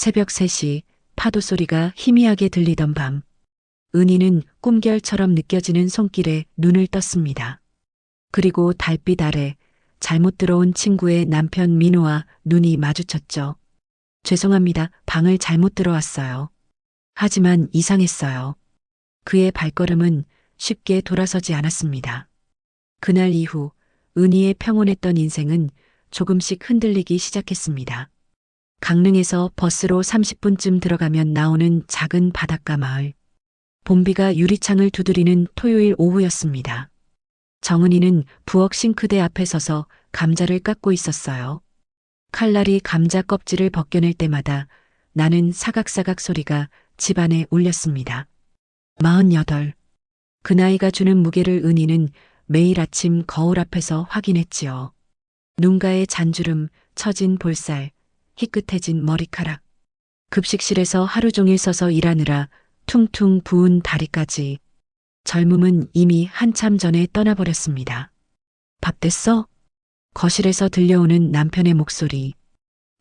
새벽 3시 파도 소리가 희미하게 들리던 밤. 은희는 꿈결처럼 느껴지는 손길에 눈을 떴습니다. 그리고 달빛 아래 잘못 들어온 친구의 남편 민호와 눈이 마주쳤죠. 죄송합니다. 방을 잘못 들어왔어요. 하지만 이상했어요. 그의 발걸음은 쉽게 돌아서지 않았습니다. 그날 이후 은희의 평온했던 인생은 조금씩 흔들리기 시작했습니다. 강릉에서 버스로 30분쯤 들어가면 나오는 작은 바닷가 마을. 봄비가 유리창을 두드리는 토요일 오후였습니다. 정은이는 부엌 싱크대 앞에 서서 감자를 깎고 있었어요. 칼날이 감자 껍질을 벗겨낼 때마다 나는 사각사각 소리가 집안에 울렸습니다. 48. 그 나이가 주는 무게를 은희는 매일 아침 거울 앞에서 확인했지요. 눈가의 잔주름, 처진 볼살, 희끗해진 머리카락. 급식실에서 하루 종일 서서 일하느라 퉁퉁 부은 다리까지. 젊음은 이미 한참 전에 떠나버렸습니다. 밥 됐어? 거실에서 들려오는 남편의 목소리.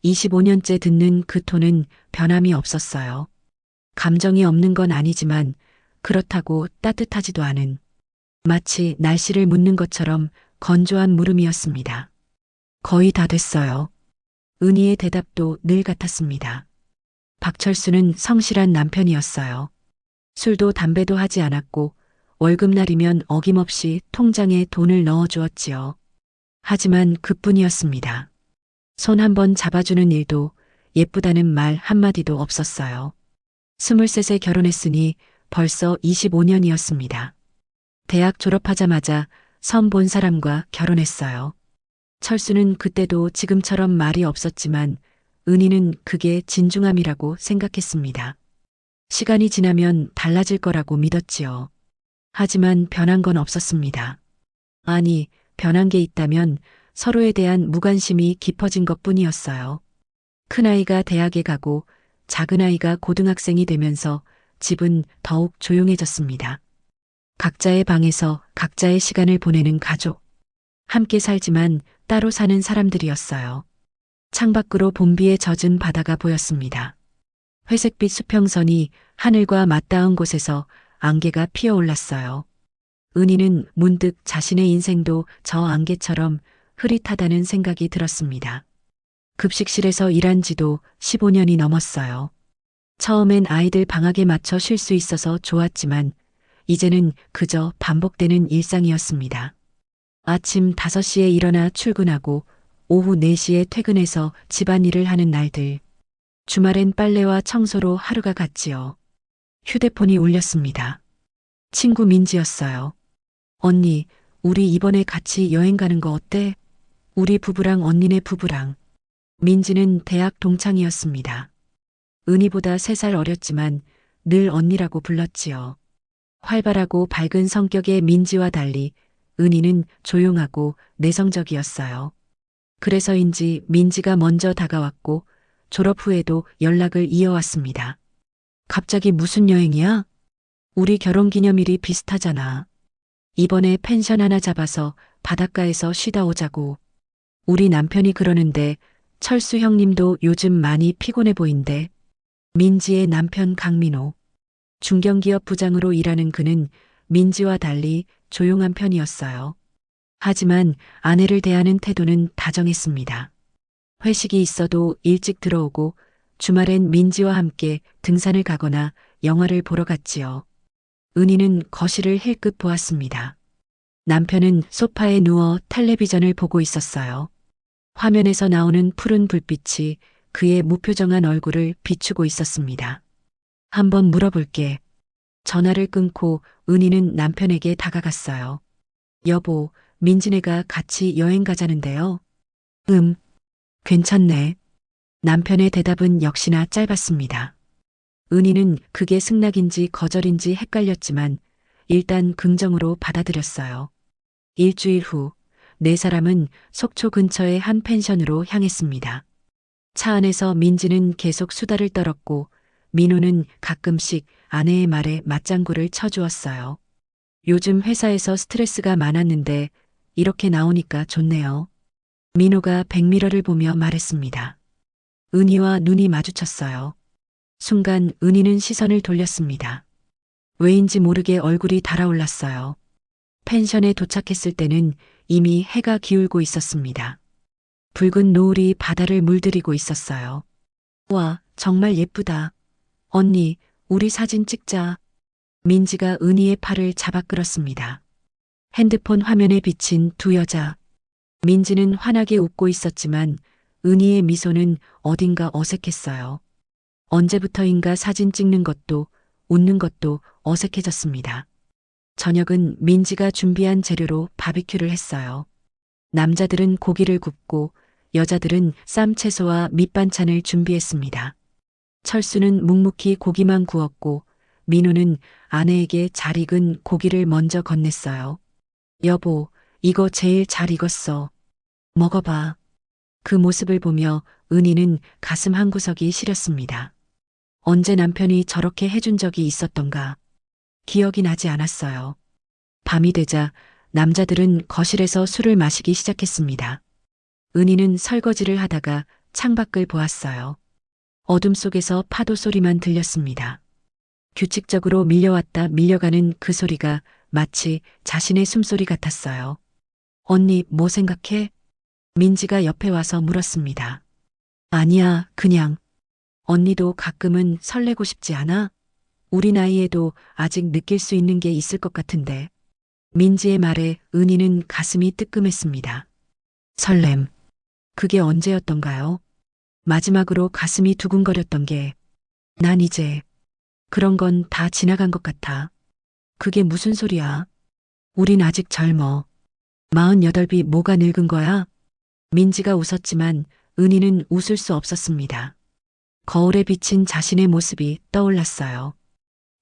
25년째 듣는 그 톤은 변함이 없었어요. 감정이 없는 건 아니지만 그렇다고 따뜻하지도 않은, 마치 날씨를 묻는 것처럼 건조한 물음이었습니다. 거의 다 됐어요. 은희의 대답도 늘 같았습니다. 박철수는 성실한 남편이었어요. 술도 담배도 하지 않았고 월급날이면 어김없이 통장에 돈을 넣어주었지요. 하지만 그뿐이었습니다. 손 한 번 잡아주는 일도, 예쁘다는 말 한마디도 없었어요. 23세 결혼했으니 벌써 25년이었습니다. 대학 졸업하자마자 선 본 사람과 결혼했어요. 철수는 그때도 지금처럼 말이 없었지만 은희는 그게 진중함이라고 생각했습니다. 시간이 지나면 달라질 거라고 믿었지요. 하지만 변한 건 없었습니다. 아니, 변한 게 있다면 서로에 대한 무관심이 깊어진 것뿐이었어요. 큰아이가 대학에 가고 작은아이가 고등학생이 되면서 집은 더욱 조용해졌습니다. 각자의 방에서 각자의 시간을 보내는 가족. 함께 살지만 따로 사는 사람들이었어요. 창밖으로 봄비에 젖은 바다가 보였습니다. 회색빛 수평선이 하늘과 맞닿은 곳에서 안개가 피어올랐어요. 은희는 문득 자신의 인생도 저 안개처럼 흐릿하다는 생각이 들었습니다. 급식실에서 일한 지도 15년이 넘었어요. 처음엔 아이들 방학에 맞춰 쉴 수 있어서 좋았지만 이제는 그저 반복되는 일상이었습니다. 아침 5시에 일어나 출근하고 오후 4시에 퇴근해서 집안일을 하는 날들. 주말엔 빨래와 청소로 하루가 갔지요. 휴대폰이 울렸습니다. 친구 민지였어요. 언니, 우리 이번에 같이 여행 가는 거 어때? 우리 부부랑 언니네 부부랑. 민지는 대학 동창이었습니다. 은희보다 3살 어렸지만 늘 언니라고 불렀지요. 활발하고 밝은 성격의 민지와 달리 은희는 조용하고 내성적이었어요. 그래서인지 민지가 먼저 다가왔고 졸업 후에도 연락을 이어왔습니다. 갑자기 무슨 여행이야? 우리 결혼기념일이 비슷하잖아. 이번에 펜션 하나 잡아서 바닷가에서 쉬다 오자고. 우리 남편이 그러는데 철수 형님도 요즘 많이 피곤해 보인대. 민지의 남편 강민호. 중견기업 부장으로 일하는 그는 민지와 달리 조용한 편이었어요. 하지만 아내를 대하는 태도는 다정했습니다. 회식이 있어도 일찍 들어오고 주말엔 민지와 함께 등산을 가거나 영화를 보러 갔지요. 은희는 거실을 힐끗 보았습니다. 남편은 소파에 누워 텔레비전을 보고 있었어요. 화면에서 나오는 푸른 불빛이 그의 무표정한 얼굴을 비추고 있었습니다. 한번 물어볼게. 전화를 끊고 은희는 남편에게 다가갔어요. 여보, 민지네가 같이 여행 가자는데요. 괜찮네. 남편의 대답은 역시나 짧았습니다. 은희는 그게 승낙인지 거절인지 헷갈렸지만 일단 긍정으로 받아들였어요. 일주일 후, 4사람은 속초 근처의 한 펜션으로 향했습니다. 차 안에서 민지는 계속 수다를 떨었고 민호는 가끔씩 아내의 말에 맞장구를 쳐주었어요. 요즘 회사에서 스트레스가 많았는데 이렇게 나오니까 좋네요. 민호가 백미러를 보며 말했습니다. 은희와 눈이 마주쳤어요. 순간 은희는 시선을 돌렸습니다. 왜인지 모르게 얼굴이 달아올랐어요. 펜션에 도착했을 때는 이미 해가 기울고 있었습니다. 붉은 노을이 바다를 물들이고 있었어요. 와, 정말 예쁘다. 언니, 우리 사진 찍자. 민지가 은희의 팔을 잡아 끌었습니다. 핸드폰 화면에 비친 두 여자. 민지는 환하게 웃고 있었지만 은희의 미소는 어딘가 어색했어요. 언제부터인가 사진 찍는 것도 웃는 것도 어색해졌습니다. 저녁은 민지가 준비한 재료로 바비큐를 했어요. 남자들은 고기를 굽고 여자들은 쌈 채소와 밑반찬을 준비했습니다. 철수는 묵묵히 고기만 구웠고 민우는 아내에게 잘 익은 고기를 먼저 건넸어요. 여보, 이거 제일 잘 익었어. 먹어봐. 그 모습을 보며 은희는 가슴 한구석이 시렸습니다. 언제 남편이 저렇게 해준 적이 있었던가. 기억이 나지 않았어요. 밤이 되자 남자들은 거실에서 술을 마시기 시작했습니다. 은희는 설거지를 하다가 창밖을 보았어요. 어둠 속에서 파도 소리만 들렸습니다. 규칙적으로 밀려왔다 밀려가는 그 소리가 마치 자신의 숨소리 같았어요. 언니, 뭐 생각해? 민지가 옆에 와서 물었습니다. 아니야, 그냥. 언니도 가끔은 설레고 싶지 않아? 우리 나이에도 아직 느낄 수 있는 게 있을 것 같은데. 민지의 말에 은희는 가슴이 뜨끔했습니다. 설렘. 그게 언제였던가요? 마지막으로 가슴이 두근거렸던 게, 난 이제 그런 건 다 지나간 것 같아. 그게 무슨 소리야? 우린 아직 젊어. 48이 뭐가 늙은 거야? 민지가 웃었지만 은희는 웃을 수 없었습니다. 거울에 비친 자신의 모습이 떠올랐어요.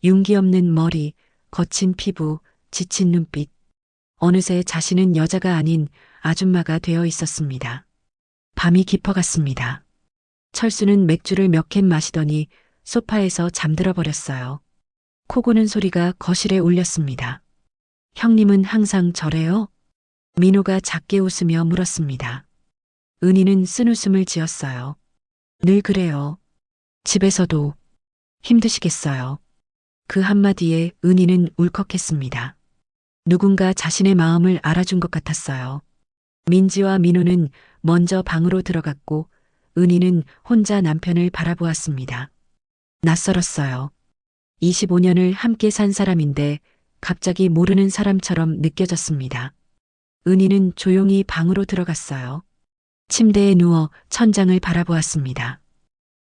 윤기 없는 머리, 거친 피부, 지친 눈빛. 어느새 자신은 여자가 아닌 아줌마가 되어 있었습니다. 밤이 깊어갔습니다. 철수는 맥주를 몇 캔 마시더니 소파에서 잠들어 버렸어요. 코 고는 소리가 거실에 울렸습니다. 형님은 항상 저래요? 민호가 작게 웃으며 물었습니다. 은희는 쓴웃음을 지었어요. 늘 그래요. 집에서도 힘드시겠어요. 그 한마디에 은희는 울컥했습니다. 누군가 자신의 마음을 알아준 것 같았어요. 민지와 민호는 먼저 방으로 들어갔고 은희는 혼자 남편을 바라보았습니다. 낯설었어요. 25년을 함께 산 사람인데 갑자기 모르는 사람처럼 느껴졌습니다. 은희는 조용히 방으로 들어갔어요. 침대에 누워 천장을 바라보았습니다.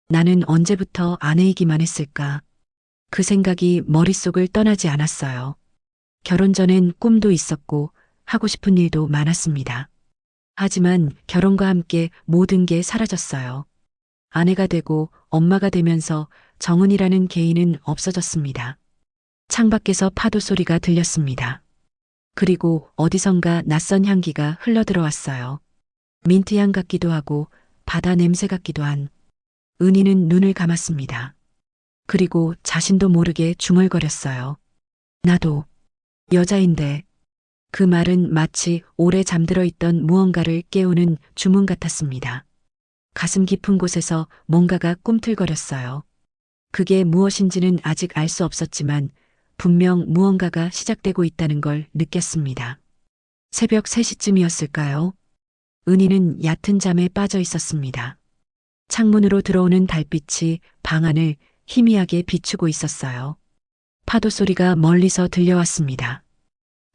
나는 언제부터 아내이기만 했을까? 그 생각이 머릿속을 떠나지 않았어요. 결혼 전엔 꿈도 있었고 하고 싶은 일도 많았습니다. 하지만 결혼과 함께 모든 게 사라졌어요. 아내가 되고 엄마가 되면서 정은이라는 개인은 없어졌습니다. 창밖에서 파도 소리가 들렸습니다. 그리고 어디선가 낯선 향기가 흘러들어왔어요. 민트향 같기도 하고 바다 냄새 같기도 한. 은희는 눈을 감았습니다. 그리고 자신도 모르게 중얼거렸어요. 나도 여자인데. 그 말은 마치 오래 잠들어 있던 무언가를 깨우는 주문 같았습니다. 가슴 깊은 곳에서 뭔가가 꿈틀거렸어요. 그게 무엇인지는 아직 알 수 없었지만 분명 무언가가 시작되고 있다는 걸 느꼈습니다. 새벽 3시쯤이었을까요? 은희는 얕은 잠에 빠져 있었습니다. 창문으로 들어오는 달빛이 방 안을 희미하게 비추고 있었어요. 파도 소리가 멀리서 들려왔습니다.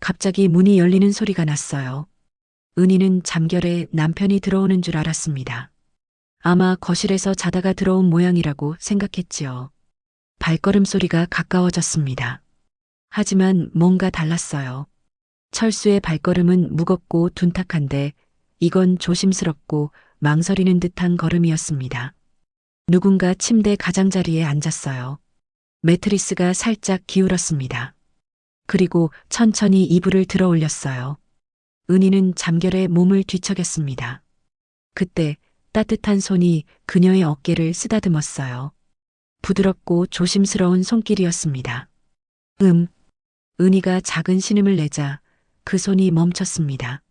갑자기 문이 열리는 소리가 났어요. 은희는 잠결에 남편이 들어오는 줄 알았습니다. 아마 거실에서 자다가 들어온 모양이라고 생각했지요. 발걸음 소리가 가까워졌습니다. 하지만 뭔가 달랐어요. 철수의 발걸음은 무겁고 둔탁한데 이건 조심스럽고 망설이는 듯한 걸음이었습니다. 누군가 침대 가장자리에 앉았어요. 매트리스가 살짝 기울었습니다. 그리고 천천히 이불을 들어 올렸어요. 은희는 잠결에 몸을 뒤척였습니다. 그때 따뜻한 손이 그녀의 어깨를 쓰다듬었어요. 부드럽고 조심스러운 손길이었습니다. 은희가 작은 신음을 내자 그 손이 멈췄습니다.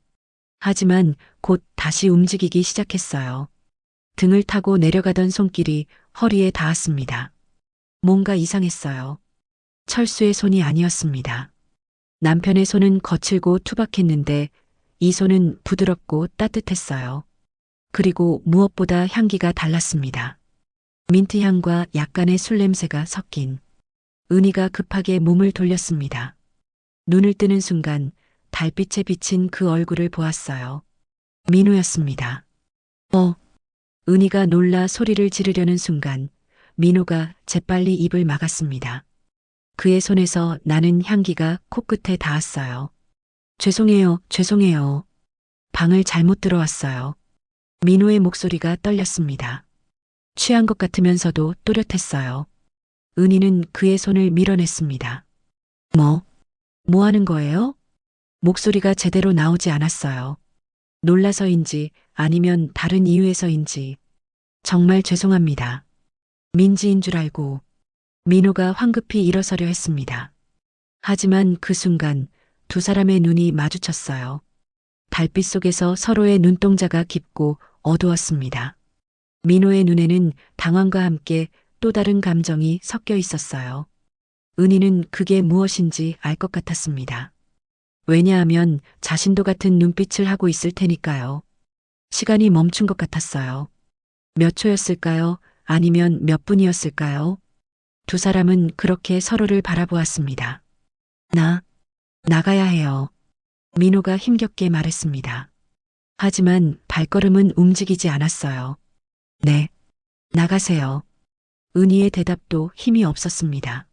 하지만 곧 다시 움직이기 시작했어요. 등을 타고 내려가던 손길이 허리에 닿았습니다. 뭔가 이상했어요. 철수의 손이 아니었습니다. 남편의 손은 거칠고 투박했는데 이 손은 부드럽고 따뜻했어요. 그리고 무엇보다 향기가 달랐습니다. 민트 향과 약간의 술 냄새가 섞인. 은희가 급하게 몸을 돌렸습니다. 눈을 뜨는 순간 달빛에 비친 그 얼굴을 보았어요. 민호였습니다. 은희가 놀라 소리를 지르려는 순간 민호가 재빨리 입을 막았습니다. 그의 손에서 나는 향기가 코끝에 닿았어요. 죄송해요, 죄송해요. 방을 잘못 들어왔어요. 민호의 목소리가 떨렸습니다. 취한 것 같으면서도 또렷했어요. 은희는 그의 손을 밀어냈습니다. 뭐 하는 거예요? 목소리가 제대로 나오지 않았어요. 놀라서인지 아니면 다른 이유에서인지. 정말 죄송합니다. 민지인 줄 알고. 민호가 황급히 일어서려 했습니다. 하지만 그 순간 두 사람의 눈이 마주쳤어요. 달빛 속에서 서로의 눈동자가 깊고 어두웠습니다. 민호의 눈에는 당황과 함께 또 다른 감정이 섞여 있었어요. 은희는 그게 무엇인지 알 것 같았습니다. 왜냐하면 자신도 같은 눈빛을 하고 있을 테니까요. 시간이 멈춘 것 같았어요. 몇 초였을까요? 아니면 몇 분이었을까요? 두 사람은 그렇게 서로를 바라보았습니다. 나가야 해요. 민호가 힘겹게 말했습니다. 하지만 발걸음은 움직이지 않았어요. 네, 나가세요. 은희의 대답도 힘이 없었습니다.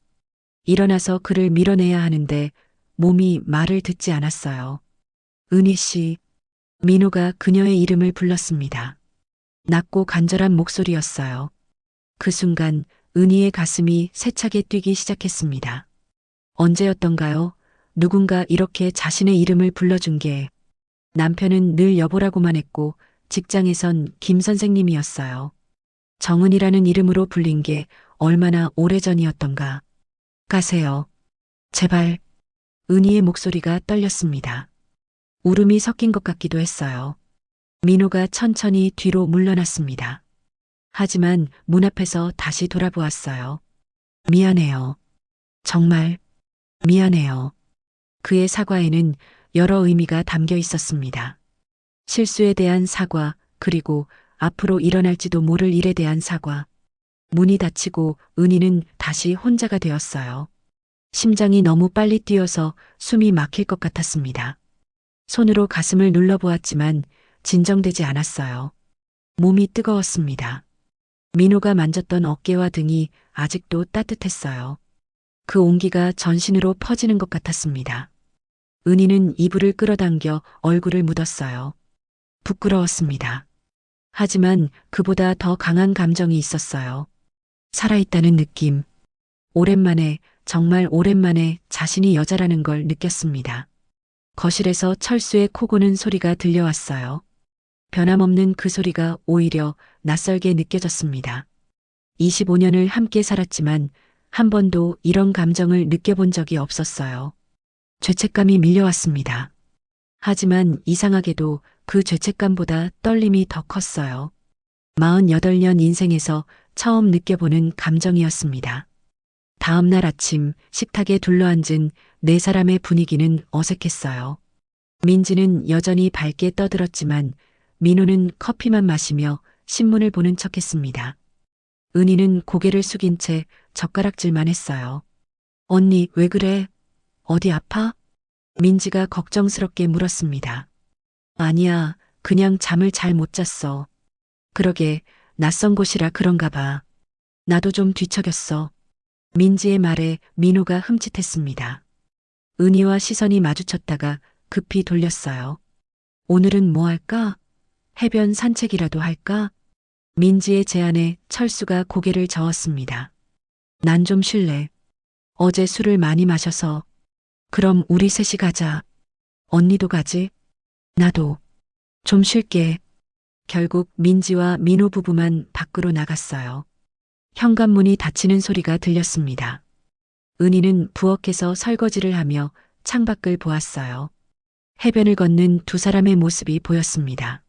일어나서 그를 밀어내야 하는데 몸이 말을 듣지 않았어요. 은희 씨, 민호가 그녀의 이름을 불렀습니다. 낮고 간절한 목소리였어요. 그 순간 은희의 가슴이 세차게 뛰기 시작했습니다. 언제였던가요? 누군가 이렇게 자신의 이름을 불러준 게. 남편은 늘 여보라고만 했고 직장에선 김 선생님이었어요. 정은이라는 이름으로 불린 게 얼마나 오래전이었던가. 가세요. 제발. 은희의 목소리가 떨렸습니다. 울음이 섞인 것 같기도 했어요. 민호가 천천히 뒤로 물러났습니다. 하지만 문 앞에서 다시 돌아보았어요. 미안해요. 정말 미안해요. 그의 사과에는 여러 의미가 담겨 있었습니다. 실수에 대한 사과, 그리고 앞으로 일어날지도 모를 일에 대한 사과. 문이 닫히고 은희는 다시 혼자가 되었어요. 심장이 너무 빨리 뛰어서 숨이 막힐 것 같았습니다. 손으로 가슴을 눌러보았지만 진정되지 않았어요. 몸이 뜨거웠습니다. 민호가 만졌던 어깨와 등이 아직도 따뜻했어요. 그 온기가 전신으로 퍼지는 것 같았습니다. 은희는 이불을 끌어당겨 얼굴을 묻었어요. 부끄러웠습니다. 하지만 그보다 더 강한 감정이 있었어요. 살아있다는 느낌. 오랜만에, 정말 오랜만에 자신이 여자라는 걸 느꼈습니다. 거실에서 철수의 코 고는 소리가 들려왔어요. 변함없는 그 소리가 오히려 낯설게 느껴졌습니다. 25년을 함께 살았지만 한 번도 이런 감정을 느껴본 적이 없었어요. 죄책감이 밀려왔습니다. 하지만 이상하게도 그 죄책감보다 떨림이 더 컸어요. 48년 인생에서 처음 느껴보는 감정이었습니다. 다음 날 아침 식탁에 둘러앉은 네 사람의 분위기는 어색했어요. 민지는 여전히 밝게 떠들었지만 민호는 커피만 마시며 신문을 보는 척했습니다. 은희는 고개를 숙인 채 젓가락질만 했어요. 언니, 왜 그래? 어디 아파? 민지가 걱정스럽게 물었습니다. 아니야, 그냥 잠을 잘 못 잤어. 그러게, 낯선 곳이라 그런가 봐. 나도 좀 뒤척였어. 민지의 말에 민호가 흠칫했습니다. 은희와 시선이 마주쳤다가 급히 돌렸어요. 오늘은 뭐 할까? 해변 산책이라도 할까? 민지의 제안에 철수가 고개를 저었습니다. 난 좀 쉴래. 어제 술을 많이 마셔서. 그럼 우리 셋이 가자. 언니도 가지? 나도. 좀 쉴게. 결국 민지와 민호 부부만 밖으로 나갔어요. 현관문이 닫히는 소리가 들렸습니다. 은희는 부엌에서 설거지를 하며 창밖을 보았어요. 해변을 걷는 두 사람의 모습이 보였습니다.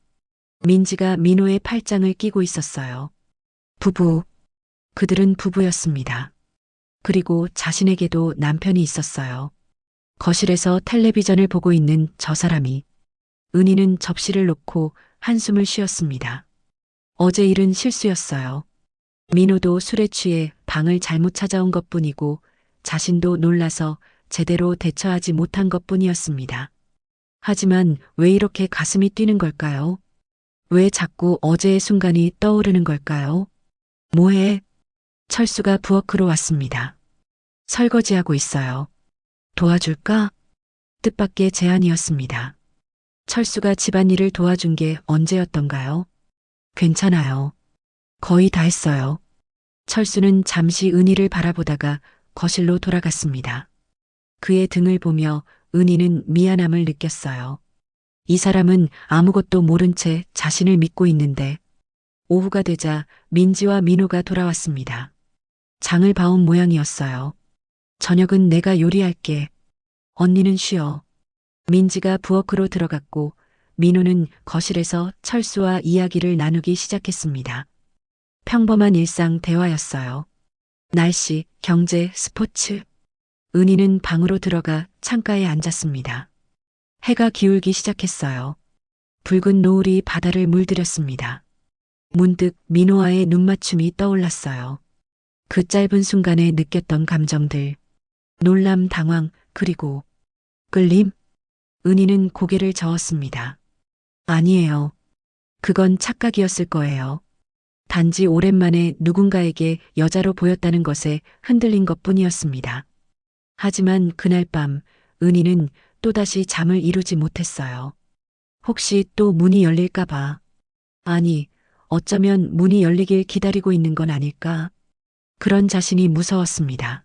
민지가 민호의 팔짱을 끼고 있었어요. 부부. 그들은 부부였습니다. 그리고 자신에게도 남편이 있었어요. 거실에서 텔레비전을 보고 있는 저 사람이. 은희는 접시를 놓고 한숨을 쉬었습니다. 어제 일은 실수였어요. 민호도 술에 취해 방을 잘못 찾아온 것뿐이고 자신도 놀라서 제대로 대처하지 못한 것뿐이었습니다. 하지만 왜 이렇게 가슴이 뛰는 걸까요? 왜 자꾸 어제의 순간이 떠오르는 걸까요? 뭐해? 철수가 부엌으로 왔습니다. 설거지하고 있어요. 도와줄까? 뜻밖의 제안이었습니다. 철수가 집안일을 도와준 게 언제였던가요? 괜찮아요. 거의 다 했어요. 철수는 잠시 은희를 바라보다가 거실로 돌아갔습니다. 그의 등을 보며 은희는 미안함을 느꼈어요. 이 사람은 아무것도 모른 채 자신을 믿고 있는데 오후가 되자 민지와 민호가 돌아왔습니다. 장을 봐온 모양이었어요. 저녁은 내가 요리할게. 언니는 쉬어. 민지가 부엌으로 들어갔고 민호는 거실에서 철수와 이야기를 나누기 시작했습니다. 평범한 일상 대화였어요. 날씨, 경제, 스포츠. 은희는 방으로 들어가 창가에 앉았습니다. 해가 기울기 시작했어요. 붉은 노을이 바다를 물들였습니다. 문득 민호와의 눈맞춤이 떠올랐어요. 그 짧은 순간에 느꼈던 감정들. 놀람, 당황, 그리고 끌림? 은희는 고개를 저었습니다. 아니에요. 그건 착각이었을 거예요. 단지 오랜만에 누군가에게 여자로 보였다는 것에 흔들린 것뿐이었습니다. 하지만 그날 밤 은희는 또다시 잠을 이루지 못했어요. 혹시 또 문이 열릴까봐. 아니, 어쩌면 문이 열리길 기다리고 있는 건 아닐까? 그런 자신이 무서웠습니다.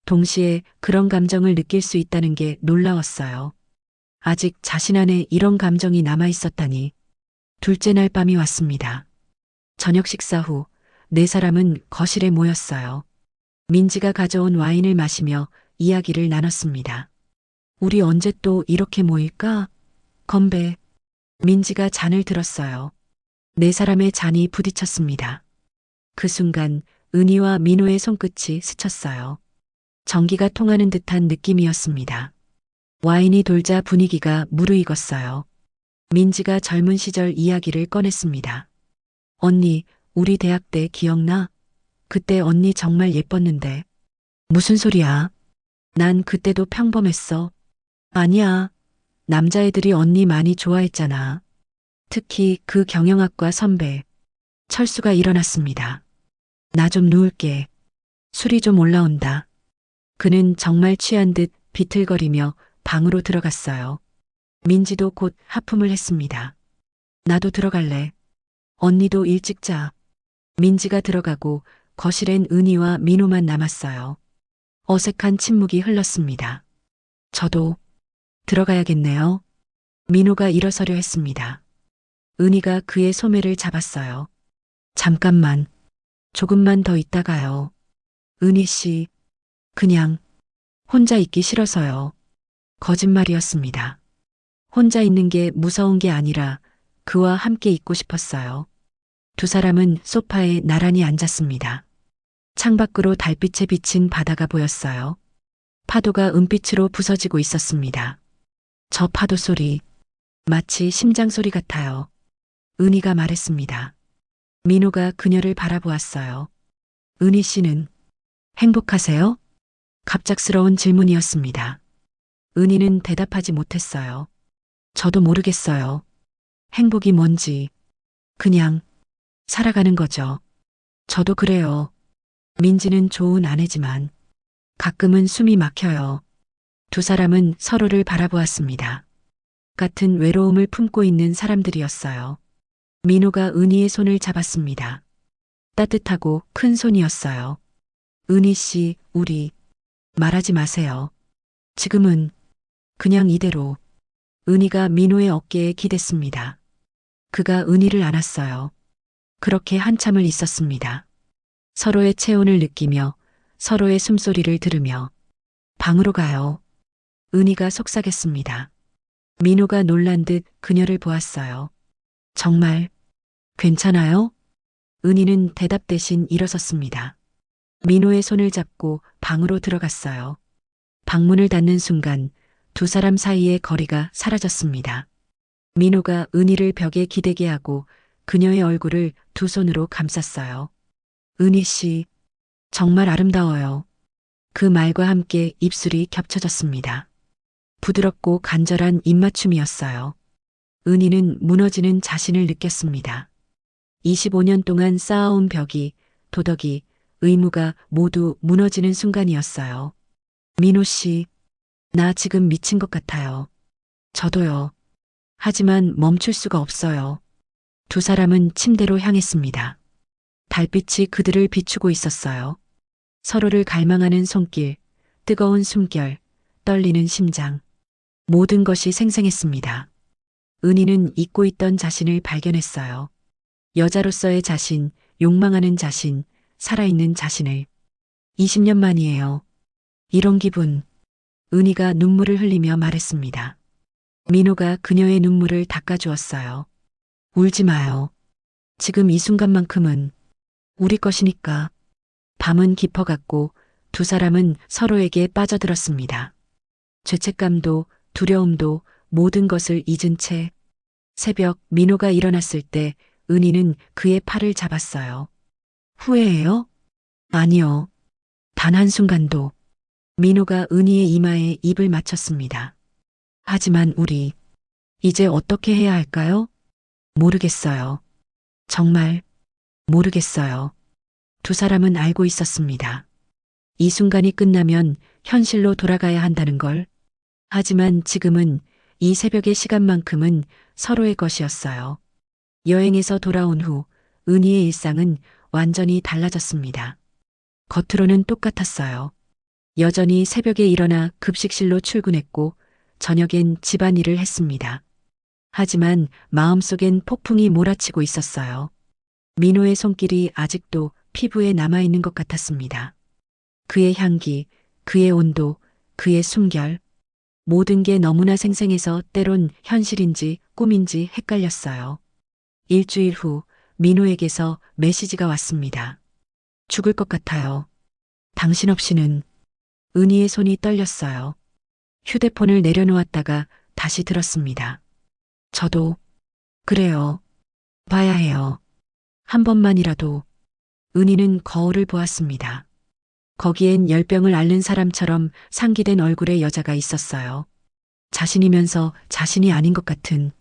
동시에 그런 감정을 느낄 수 있다는 게 놀라웠어요. 아직 자신 안에 이런 감정이 남아 있었다니. 둘째 날 밤이 왔습니다. 저녁 식사 후 네 사람은 거실에 모였어요. 민지가 가져온 와인을 마시며 이야기를 나눴습니다. 우리 언제 또 이렇게 모일까? 건배. 민지가 잔을 들었어요. 네 사람의 잔이 부딪혔습니다. 그 순간 은희와 민호의 손끝이 스쳤어요. 전기가 통하는 듯한 느낌이었습니다. 와인이 돌자 분위기가 무르익었어요. 민지가 젊은 시절 이야기를 꺼냈습니다. 언니, 우리 대학 때 기억나? 그때 언니 정말 예뻤는데. 무슨 소리야? 난 그때도 평범했어. 아니야. 남자애들이 언니 많이 좋아했잖아. 특히 그 경영학과 선배. 철수가 일어났습니다. 나 좀 누울게. 술이 좀 올라온다. 그는 정말 취한 듯 비틀거리며 방으로 들어갔어요. 민지도 곧 하품을 했습니다. 나도 들어갈래. 언니도 일찍 자. 민지가 들어가고 거실엔 은희와 민호만 남았어요. 어색한 침묵이 흘렀습니다. 저도 들어가야겠네요. 민호가 일어서려 했습니다. 은희가 그의 소매를 잡았어요. 잠깐만. 조금만 더 있다가요. 은희 씨, 그냥 혼자 있기 싫어서요. 거짓말이었습니다. 혼자 있는 게 무서운 게 아니라 그와 함께 있고 싶었어요. 두 사람은 소파에 나란히 앉았습니다. 창밖으로 달빛에 비친 바다가 보였어요. 파도가 은빛으로 부서지고 있었습니다. 저 파도 소리, 마치 심장 소리 같아요. 은희가 말했습니다. 민호가 그녀를 바라보았어요. 은희 씨는 행복하세요? 갑작스러운 질문이었습니다. 은희는 대답하지 못했어요. 저도 모르겠어요. 행복이 뭔지. 그냥 살아가는 거죠. 저도 그래요. 민지는 좋은 아내지만 가끔은 숨이 막혀요. 두 사람은 서로를 바라보았습니다. 같은 외로움을 품고 있는 사람들이었어요. 민호가 은희의 손을 잡았습니다. 따뜻하고 큰 손이었어요. 은희 씨, 우리 말하지 마세요. 지금은 그냥 이대로. 은희가 민호의 어깨에 기댔습니다. 그가 은희를 안았어요. 그렇게 한참을 있었습니다. 서로의 체온을 느끼며 서로의 숨소리를 들으며 방으로 가요. 은희가 속삭였습니다. 민호가 놀란 듯 그녀를 보았어요. 정말 괜찮아요? 은희는 대답 대신 일어섰습니다. 민호의 손을 잡고 방으로 들어갔어요. 방문을 닫는 순간 두 사람 사이의 거리가 사라졌습니다. 민호가 은희를 벽에 기대게 하고 그녀의 얼굴을 두 손으로 감쌌어요. 은희 씨, 정말 아름다워요. 그 말과 함께 입술이 겹쳐졌습니다. 부드럽고 간절한 입맞춤이었어요. 은희는 무너지는 자신을 느꼈습니다. 25년 동안 쌓아온 벽이, 도덕이, 의무가 모두 무너지는 순간이었어요. 민호 씨, 나 지금 미친 것 같아요. 저도요. 하지만 멈출 수가 없어요. 두 사람은 침대로 향했습니다. 달빛이 그들을 비추고 있었어요. 서로를 갈망하는 손길, 뜨거운 숨결, 떨리는 심장. 모든 것이 생생했습니다. 은희는 잊고 있던 자신을 발견했어요. 여자로서의 자신, 욕망하는 자신, 살아있는 자신을. 20년 만이에요. 이런 기분. 은희가 눈물을 흘리며 말했습니다. 민호가 그녀의 눈물을 닦아주었어요. 울지 마요. 지금 이 순간만큼은 우리 것이니까. 밤은 깊어갔고 두 사람은 서로에게 빠져들었습니다. 죄책감도 두려움도 모든 것을 잊은 채 새벽 민호가 일어났을 때 은희는 그의 팔을 잡았어요. 후회해요? 아니요. 단 한순간도. 민호가 은희의 이마에 입을 맞췄습니다. 하지만 우리 이제 어떻게 해야 할까요? 모르겠어요. 정말 모르겠어요. 두 사람은 알고 있었습니다. 이 순간이 끝나면 현실로 돌아가야 한다는 걸. 하지만 지금은 이 새벽의 시간만큼은 서로의 것이었어요. 여행에서 돌아온 후 은희의 일상은 완전히 달라졌습니다. 겉으로는 똑같았어요. 여전히 새벽에 일어나 급식실로 출근했고 저녁엔 집안일을 했습니다. 하지만 마음속엔 폭풍이 몰아치고 있었어요. 민호의 손길이 아직도 피부에 남아있는 것 같았습니다. 그의 향기, 그의 온도, 그의 숨결. 모든 게 너무나 생생해서 때론 현실인지 꿈인지 헷갈렸어요. 일주일 후 민호에게서 메시지가 왔습니다. 죽을 것 같아요. 당신 없이는. 은희의 손이 떨렸어요. 휴대폰을 내려놓았다가 다시 들었습니다. 저도 그래요. 봐야 해요. 한 번만이라도. 은희는 거울을 보았습니다. 거기엔 열병을 앓는 사람처럼 상기된 얼굴의 여자가 있었어요. 자신이면서 자신이 아닌 것 같은.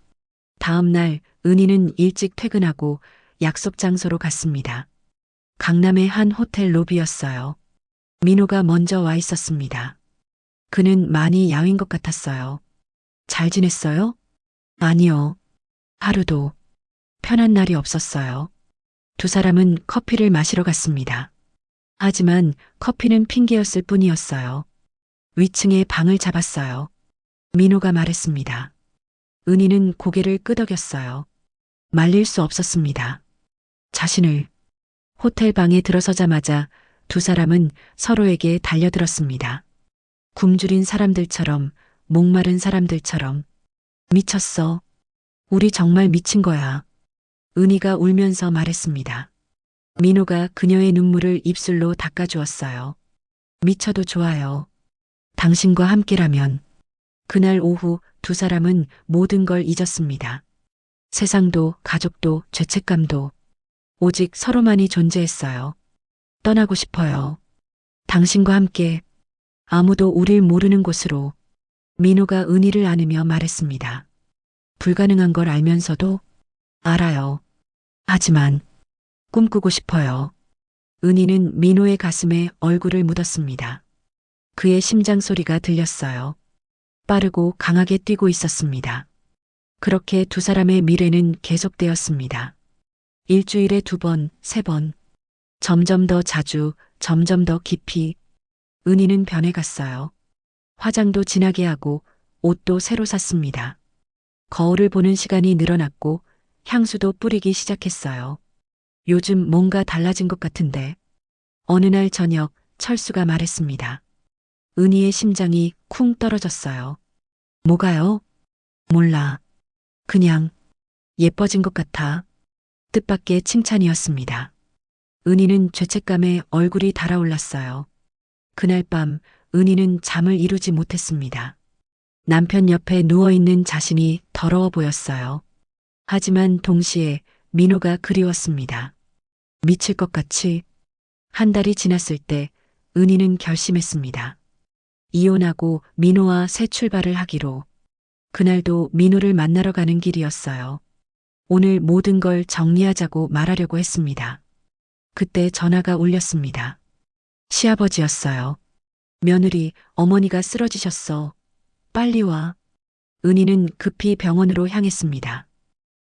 다음 날 은희는 일찍 퇴근하고 약속 장소로 갔습니다. 강남의 한 호텔 로비였어요. 민호가 먼저 와 있었습니다. 그는 많이 야윈 것 같았어요. 잘 지냈어요? 아니요. 하루도 편한 날이 없었어요. 두 사람은 커피를 마시러 갔습니다. 하지만 커피는 핑계였을 뿐이었어요. 위층에 방을 잡았어요. 민호가 말했습니다. 은희는 고개를 끄덕였어요. 말릴 수 없었습니다. 자신을. 호텔 방에 들어서자마자 두 사람은 서로에게 달려들었습니다. 굶주린 사람들처럼, 목마른 사람들처럼. 미쳤어. 우리 정말 미친 거야. 은희가 울면서 말했습니다. 민호가 그녀의 눈물을 입술로 닦아주었어요. 미쳐도 좋아요. 당신과 함께라면. 그날 오후 두 사람은 모든 걸 잊었습니다. 세상도 가족도 죄책감도 오직 서로만이 존재했어요. 떠나고 싶어요. 당신과 함께 아무도 우릴 모르는 곳으로. 민호가 은희를 안으며 말했습니다. 불가능한 걸 알면서도 알아요. 하지만 꿈꾸고 싶어요. 은희는 민호의 가슴에 얼굴을 묻었습니다. 그의 심장 소리가 들렸어요. 빠르고 강하게 뛰고 있었습니다. 그렇게 두 사람의 미래는 계속되었습니다. 일주일에 2번, 3번. 점점 더 자주, 점점 더 깊이. 은희는 변해갔어요. 화장도 진하게 하고 옷도 새로 샀습니다. 거울을 보는 시간이 늘어났고 향수도 뿌리기 시작했어요. 요즘 뭔가 달라진 것 같은데. 어느 날 저녁 철수가 말했습니다. 은희의 심장이 쿵 떨어졌어요. 뭐가요? 몰라. 그냥 예뻐진 것 같아. 뜻밖의 칭찬이었습니다. 은희는 죄책감에 얼굴이 달아올랐어요. 그날 밤 은희는 잠을 이루지 못했습니다. 남편 옆에 누워있는 자신이 더러워 보였어요. 하지만 동시에 민호가 그리웠습니다. 미칠 것 같이. 한 달이 지났을 때 은희는 결심했습니다. 이혼하고 민호와 새 출발을 하기로. 그날도 민호를 만나러 가는 길이었어요. 오늘 모든 걸 정리하자고 말하려고 했습니다. 그때 전화가 울렸습니다. 시아버지였어요. 며느리, 어머니가 쓰러지셨어. 빨리 와. 은희는 급히 병원으로 향했습니다.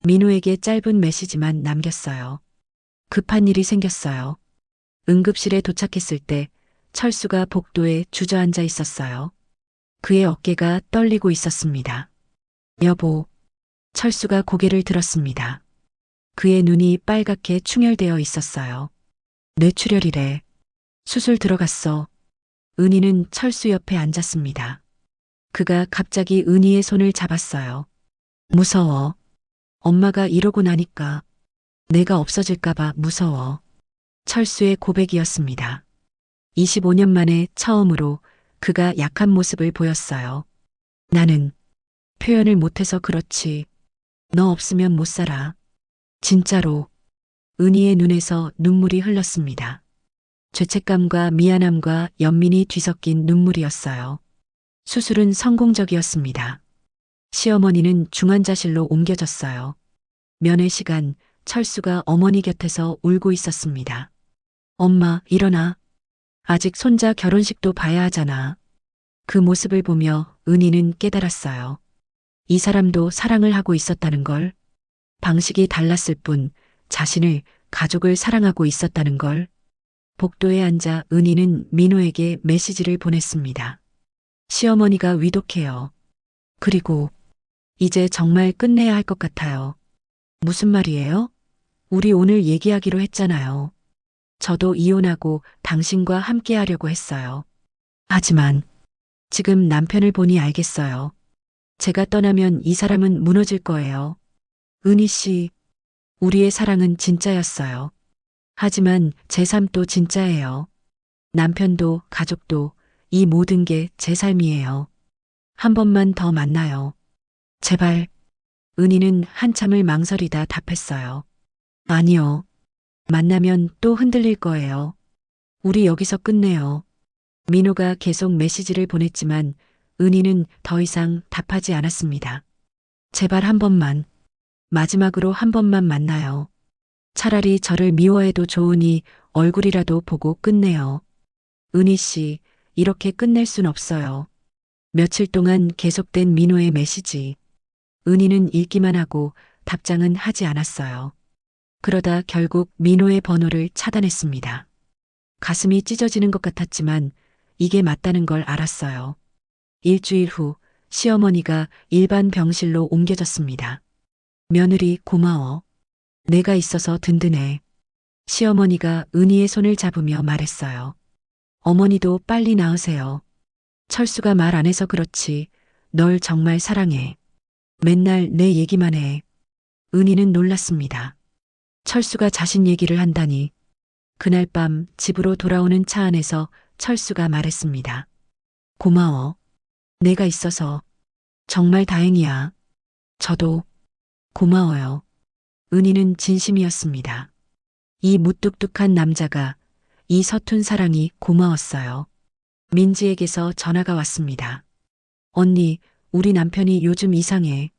민호에게 짧은 메시지만 남겼어요. 급한 일이 생겼어요. 응급실에 도착했을 때 철수가 복도에 주저앉아 있었어요. 그의 어깨가 떨리고 있었습니다. 여보. 철수가 고개를 들었습니다. 그의 눈이 빨갛게 충혈되어 있었어요. 뇌출혈이래. 수술 들어갔어. 은희는 철수 옆에 앉았습니다. 그가 갑자기 은희의 손을 잡았어요. 무서워. 엄마가 이러고 나니까 내가 없어질까봐 무서워. 철수의 고백이었습니다. 25년 만에 처음으로 그가 약한 모습을 보였어요. 나는 표현을 못해서 그렇지. 너 없으면 못 살아. 진짜로. 은희의 눈에서 눈물이 흘렀습니다. 죄책감과 미안함과 연민이 뒤섞인 눈물이었어요. 수술은 성공적이었습니다. 시어머니는 중환자실로 옮겨졌어요. 면회 시간 철수가 어머니 곁에서 울고 있었습니다. 엄마, 일어나. 아직 손자 결혼식도 봐야 하잖아. 그 모습을 보며 은희는 깨달았어요. 이 사람도 사랑을 하고 있었다는 걸. 방식이 달랐을 뿐 자신을, 가족을 사랑하고 있었다는 걸. 복도에 앉아 은희는 민호에게 메시지를 보냈습니다. 시어머니가 위독해요. 그리고 이제 정말 끝내야 할 것 같아요. 무슨 말이에요? 우리 오늘 얘기하기로 했잖아요. 저도 이혼하고 당신과 함께 하려고 했어요. 하지만 지금 남편을 보니 알겠어요. 제가 떠나면 이 사람은 무너질 거예요. 은희 씨, 우리의 사랑은 진짜였어요. 하지만 제 삶도 진짜예요. 남편도 가족도 이 모든 게 제 삶이에요. 한 번만 더 만나요. 제발. 은희는 한참을 망설이다 답했어요. 아니요. 만나면 또 흔들릴 거예요. 우리 여기서 끝내요. 민호가 계속 메시지를 보냈지만 은희는 더 이상 답하지 않았습니다. 제발 한 번만. 마지막으로 한 번만 만나요. 차라리 저를 미워해도 좋으니 얼굴이라도 보고 끝내요. 은희 씨, 이렇게 끝낼 순 없어요. 며칠 동안 계속된 민호의 메시지. 은희는 읽기만 하고 답장은 하지 않았어요. 그러다 결국 민호의 번호를 차단했습니다. 가슴이 찢어지는 것 같았지만 이게 맞다는 걸 알았어요. 일주일 후 시어머니가 일반 병실로 옮겨졌습니다. 며느리 고마워. 내가 있어서 든든해. 시어머니가 은희의 손을 잡으며 말했어요. 어머니도 빨리 나으세요. 철수가 말 안 해서 그렇지. 널 정말 사랑해. 맨날 내 얘기만 해. 은희는 놀랐습니다. 철수가 자신 얘기를 한다니. 그날 밤 집으로 돌아오는 차 안에서 철수가 말했습니다. 고마워. 내가 있어서. 정말 다행이야. 저도 고마워요. 은희는 진심이었습니다. 이 무뚝뚝한 남자가, 이 서툰 사랑이 고마웠어요. 민지에게서 전화가 왔습니다. 언니, 우리 남편이 요즘 이상해.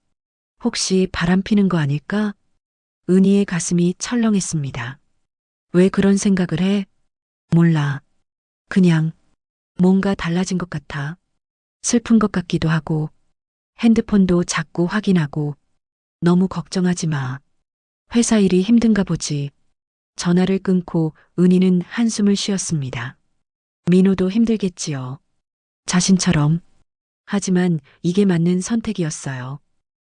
혹시 바람 피는 거 아닐까? 은희의 가슴이 철렁했습니다. 왜 그런 생각을 해? 몰라. 그냥 뭔가 달라진 것 같아. 슬픈 것 같기도 하고 핸드폰도 자꾸 확인하고. 너무 걱정하지 마. 회사 일이 힘든가 보지. 전화를 끊고 은희는 한숨을 쉬었습니다. 민호도 힘들겠지요. 자신처럼. 하지만 이게 맞는 선택이었어요.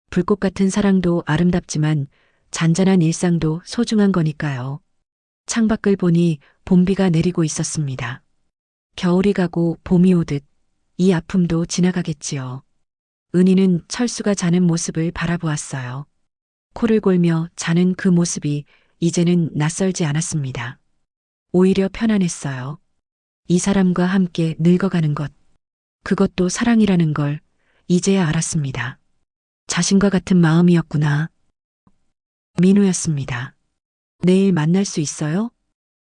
불꽃 같은 사랑도 아름답지만 잔잔한 일상도 소중한 거니까요. 창밖을 보니 봄비가 내리고 있었습니다. 겨울이 가고 봄이 오듯 이 아픔도 지나가겠지요. 은희는 철수가 자는 모습을 바라보았어요. 코를 골며 자는 그 모습이 이제는 낯설지 않았습니다. 오히려 편안했어요. 이 사람과 함께 늙어가는 것, 그것도 사랑이라는 걸 이제야 알았습니다. 자신과 같은 마음이었구나. 민호였습니다. 내일 만날 수 있어요?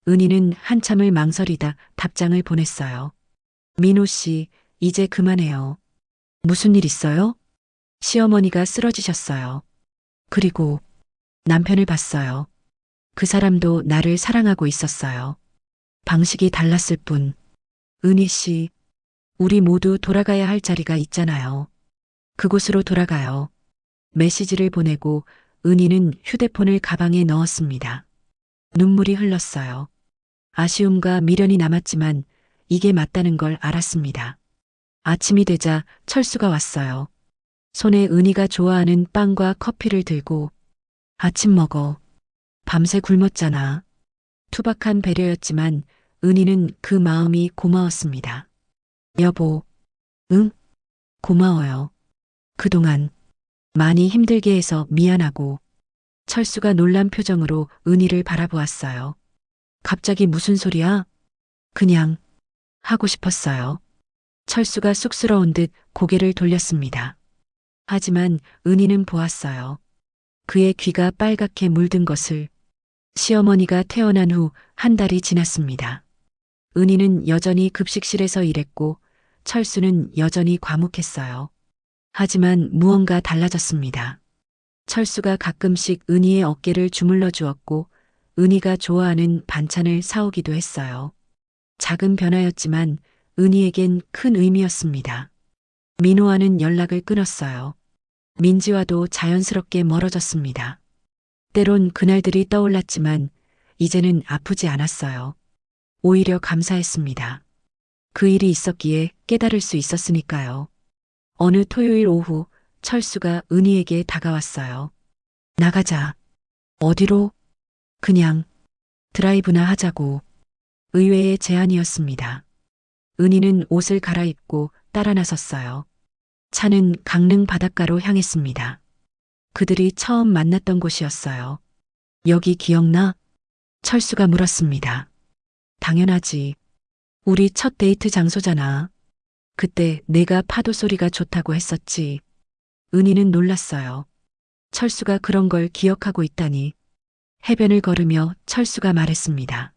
은희는 한참을 망설이다 답장을 보냈어요. 민호 씨, 이제 그만해요. 무슨 일 있어요? 시어머니가 쓰러지셨어요. 그리고 남편을 봤어요. 그 사람도 나를 사랑하고 있었어요. 방식이 달랐을 뿐. 은희 씨, 우리 모두 돌아가야 할 자리가 있잖아요. 그곳으로 돌아가요. 메시지를 보내고 은희는 휴대폰을 가방에 넣었습니다. 눈물이 흘렀어요. 아쉬움과 미련이 남았지만 이게 맞다는 걸 알았습니다. 아침이 되자 철수가 왔어요. 손에 은희가 좋아하는 빵과 커피를 들고 아침 먹어. 밤새 굶었잖아. 투박한 배려였지만 은희는 그 마음이 고마웠습니다. 여보, 응? 고마워요. 그동안 많이 힘들게 해서 미안하고. 철수가 놀란 표정으로 은희를 바라보았어요. 갑자기 무슨 소리야? 그냥 하고 싶었어요. 철수가 쑥스러운 듯 고개를 돌렸습니다. 하지만 은희는 보았어요. 그의 귀가 빨갛게 물든 것을. 시어머니가 태어난 후 한 달이 지났습니다. 은희는 여전히 급식실에서 일했고 철수는 여전히 과묵했어요. 하지만 무언가 달라졌습니다. 철수가 가끔씩 은희의 어깨를 주물러 주었고 은희가 좋아하는 반찬을 사오기도 했어요. 작은 변화였지만 은희에겐 큰 의미였습니다. 민호와는 연락을 끊었어요. 민지와도 자연스럽게 멀어졌습니다. 때론 그날들이 떠올랐지만 이제는 아프지 않았어요. 오히려 감사했습니다. 그 일이 있었기에 깨달을 수 있었으니까요. 어느 토요일 오후 철수가 은희에게 다가왔어요. 나가자. 어디로? 그냥 드라이브나 하자고. 의외의 제안이었습니다. 은희는 옷을 갈아입고 따라 나섰어요. 차는 강릉 바닷가로 향했습니다. 그들이 처음 만났던 곳이었어요. 여기 기억나? 철수가 물었습니다. 당연하지. 우리 첫 데이트 장소잖아. 그때 내가 파도 소리가 좋다고 했었지. 은희는 놀랐어요. 철수가 그런 걸 기억하고 있다니. 해변을 걸으며 철수가 말했습니다.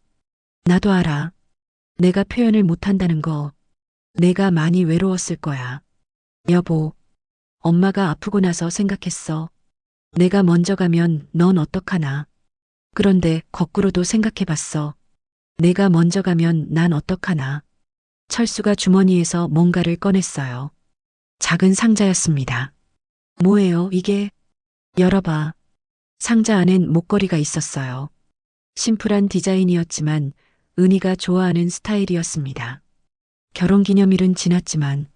나도 알아. 내가 표현을 못한다는 거. 내가 많이 외로웠을 거야. 여보, 엄마가 아프고 나서 생각했어. 내가 먼저 가면 넌 어떡하나. 그런데 거꾸로도 생각해봤어. 내가 먼저 가면 난 어떡하나. 철수가 주머니에서 뭔가를 꺼냈어요. 작은 상자였습니다. 뭐예요, 이게? 열어봐. 상자 안엔 목걸이가 있었어요. 심플한 디자인이었지만 은희가 좋아하는 스타일이었습니다. 결혼기념일은 지났지만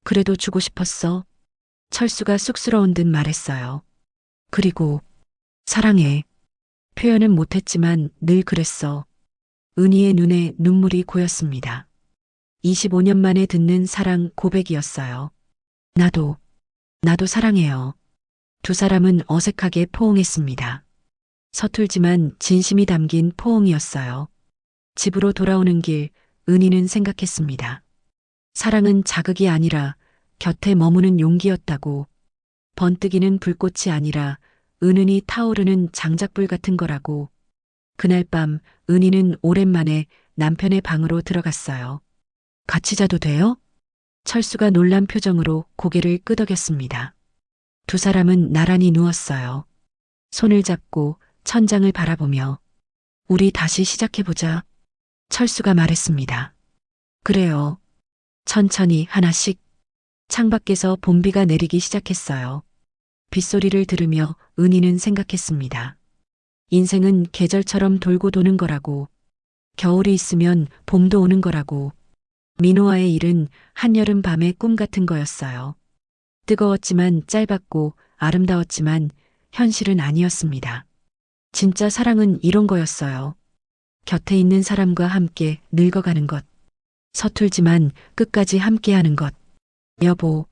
그래도 주고 싶었어. 철수가 쑥스러운 듯 말했어요. 그리고 사랑해. 표현은 못했지만 늘 그랬어. 은희의 눈에 눈물이 고였습니다. 25년 만에 듣는 사랑 고백이었어요. 나도 사랑해요. 두 사람은 어색하게 포옹했습니다. 서툴지만 진심이 담긴 포옹이었어요. 집으로 돌아오는 길 은희는 생각했습니다. 사랑은 자극이 아니라 곁에 머무는 용기였다고. 번뜩이는 불꽃이 아니라 은은히 타오르는 장작불 같은 거라고. 그날 밤 은희는 오랜만에 남편의 방으로 들어갔어요. 같이 자도 돼요? 철수가 놀란 표정으로 고개를 끄덕였습니다. 두 사람은 나란히 누웠어요. 손을 잡고 천장을 바라보며 우리 다시 시작해보자. 철수가 말했습니다. 그래요. 천천히 하나씩. 창밖에서 봄비가 내리기 시작했어요. 빗소리를 들으며 은희는 생각했습니다. 인생은 계절처럼 돌고 도는 거라고. 겨울이 있으면 봄도 오는 거라고. 민호와의 일은 한여름 밤의 꿈 같은 거였어요. 뜨거웠지만 짧았고 아름다웠지만 현실은 아니었습니다. 진짜 사랑은 이런 거였어요. 곁에 있는 사람과 함께 늙어가는 것. 서툴지만 끝까지 함께하는 것. 여보,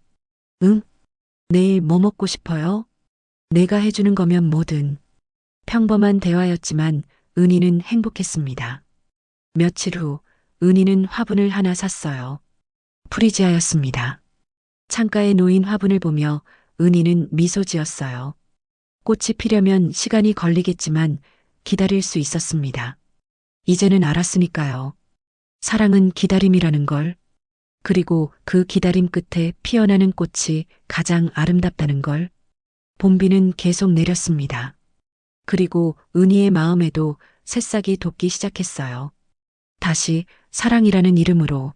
응? 내일 뭐 먹고 싶어요? 내가 해주는 거면 뭐든. 평범한 대화였지만 은희는 행복했습니다. 며칠 후 은희는 화분을 하나 샀어요. 프리지아였습니다. 창가에 놓인 화분을 보며 은희는 미소 지었어요. 꽃이 피려면 시간이 걸리겠지만 기다릴 수 있었습니다. 이제는 알았으니까요. 사랑은 기다림이라는 걸, 그리고 그 기다림 끝에 피어나는 꽃이 가장 아름답다는 걸. 봄비는 계속 내렸습니다. 그리고 은희의 마음에도 새싹이 돋기 시작했어요. 다시 사랑이라는 이름으로.